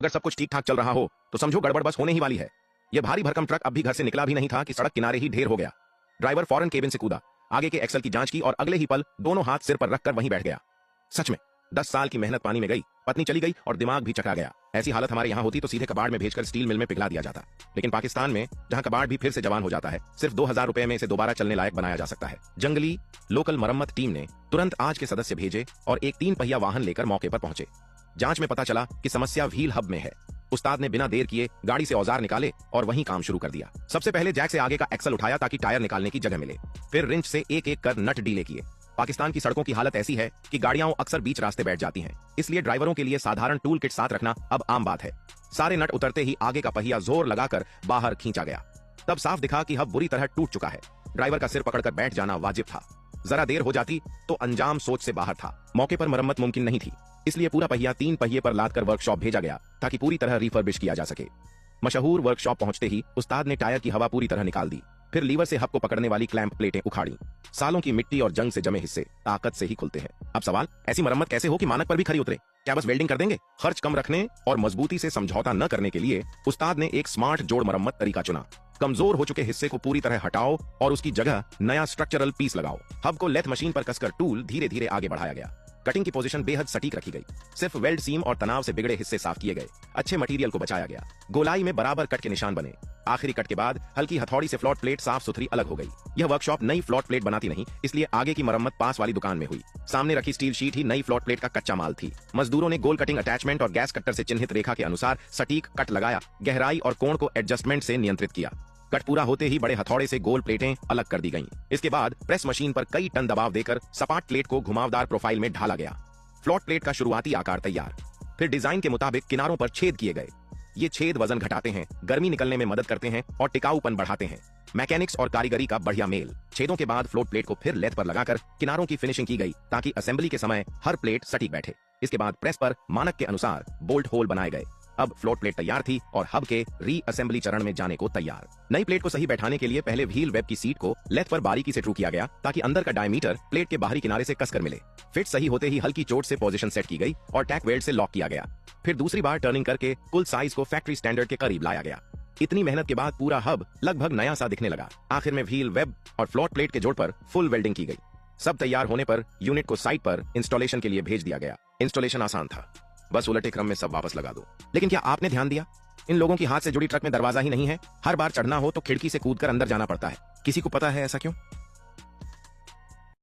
अगर सब कुछ ठीक ठाक चल रहा हो तो समझो गड़बड़ बस होने ही वाली है। यह भारी भरकम ट्रक अब भी घर से निकला भी नहीं था कि सड़क किनारे ही ढेर हो गया। ड्राइवर फौरन केबिन से कूदा, आगे के एक्सल की जांच की और अगले ही पल दोनों हाथ सिर पर रखकर वहीं बैठ गया। सच में 10 साल की मेहनत पानी में गई, पत्नी चली गई और दिमाग भी चकरा गया। ऐसी हालत हमारे यहाँ होती तो सीधे कबाड़ में भेजकर स्टील मिल में पिघला दिया जाता। लेकिन पाकिस्तान में जहाँ कबाड़ भी फिर से जवान हो जाता है, सिर्फ 2000 रुपए में इसे दोबारा चलने लायक बनाया जा सकता है। जंगली लोकल मरम्मत टीम ने तुरंत आज के सदस्य भेजे और एक 3 पहिया वाहन लेकर मौके पर पहुंचे। जांच में पता चला कि समस्या व्हील हब में है। उस्ताद ने बिना देर किए गाड़ी से औजार निकाले और वहीं काम शुरू कर दिया। सबसे पहले जैक से आगे का एक्सल उठाया ताकि टायर निकालने की जगह मिले। फिर रिंच से एक एक कर नट डीले किए। पाकिस्तान की सड़कों की हालत ऐसी है कि गाड़ियां अक्सर बीच रास्ते बैठ जाती हैं, इसलिए ड्राइवरों के लिए साधारण टूल किट साथ रखना अब आम बात है। सारे नट उतरते ही आगे का पहिया जोर लगाकर बाहर खींचा गया। तब साफ दिखा कि हब बुरी तरह टूट चुका है। ड्राइवर का सिर पकड़कर बैठ जाना वाजिब था। जरा देर हो जाती तो अंजाम सोच से बाहर था। मौके पर मरम्मत मुमकिन नहीं थी, इसलिए पूरा पहिया 3 पहिए पर लादकर वर्कशॉप भेजा गया ताकि पूरी तरह रिफर्बिश किया जा सके। मशहूर वर्कशॉप पहुंचते ही उस्ताद ने टायर की हवा पूरी तरह निकाल दी। फिर लीवर से हब को पकड़ने वाली क्लैंप प्लेटें उखाड़ी। सालों की मिट्टी और जंग से जमे हिस्से ताकत से ही खुलते हैं। अब सवाल, ऐसी मरम्मत कैसे हो कि मानक पर भी खरी उतरे? क्या बस वेल्डिंग कर देंगे? खर्च कम रखने और मजबूती से समझौता न करने के लिए उस्ताद ने एक स्मार्ट जोड़ मरम्मत तरीका चुना। कमजोर हो चुके हिस्से को पूरी तरह हटाओ और उसकी जगह नया स्ट्रक्चरल पीस लगाओ। हब को लेथ मशीन पर कसकर टूल धीरे धीरे आगे बढ़ाया गया। कटिंग की पोजीशन बेहद सटीक रखी गई। सिर्फ वेल्ड सीम और तनाव से बिगड़े हिस्से साफ किए गए। अच्छे मटेरियल को बचाया गया। गोलाई में बराबर कट के निशान बने। आखिरी कट के बाद हल्की हथौड़ी से फ्लोट प्लेट साफ सुथरी अलग हो गई। यह वर्कशॉप नई फ्लोट प्लेट बनाती नहीं, इसलिए आगे की मरम्मत पास वाली दुकान में हुई। सामने रखी स्टील शीट ही नई फ्लोट प्लेट का कच्चा माल थी। मजदूरों ने गोल कटिंग अटैचमेंट और गैस कट्टर से चिन्हित रेखा के अनुसार सटीक कट लगाया। गहराई और कोण को एडजस्टमेंट से नियंत्रित किया। कट पूरा होते ही बड़े हथौड़े से गोल प्लेटें अलग कर दी गईं। इसके बाद प्रेस मशीन पर कई टन दबाव देकर सपाट प्लेट को घुमावदार प्रोफाइल में ढाला गया। फ्लोट प्लेट का शुरुआती आकार तैयार। फिर डिजाइन के मुताबिक किनारों पर छेद किए गए। ये छेद वजन घटाते हैं, गर्मी निकलने में मदद करते हैं और टिकाऊपन बढ़ाते हैं। मैकेनिक्स और कारीगरी का बढ़िया मेल। छेदों के बाद फ्लोट प्लेट को फिर लेथ पर लगाकर किनारों की फिनिशिंग की गई ताकि असेंबली के समय हर प्लेट सटीक बैठे। इसके बाद प्रेस पर मानक के अनुसार बोल्ट होल बनाए गए। अब फ्लोट प्लेट तैयार थी और हब के रीअसेंबली चरण में जाने को तैयार। नई प्लेट को सही बैठाने के लिए पहले व्हील वेब की सीट को लेथ पर बारीकी से ट्रू किया गया ताकि अंदर का डायमीटर प्लेट के बाहरी किनारे से कसकर मिले। फिट सही होते ही हल्की चोट से पोजीशन सेट की गई और टैक वेल्ड से लॉक किया गया। फिर दूसरी बार टर्निंग करके कुल साइज को फैक्ट्री स्टैंडर्ड के करीब लाया गया। इतनी मेहनत के बाद पूरा हब लगभग नया सा दिखने लगा। आखिर में व्हील वेब और फ्लोट प्लेट के जोड़ पर फुल वेल्डिंग की गई। सब तैयार होने पर यूनिट को साइट पर इंस्टॉलेशन के लिए भेज दिया गया। इंस्टॉलेशन आसान था, बस उलटे क्रम में सब वापस लगा दो। लेकिन क्या आपने ध्यान दिया, इन लोगों की हाथ से जुड़ी ट्रक में दरवाजा ही नहीं है। हर बार चढ़ना हो तो खिड़की से कूदकर अंदर जाना पड़ता है। किसी को पता है ऐसा क्यों?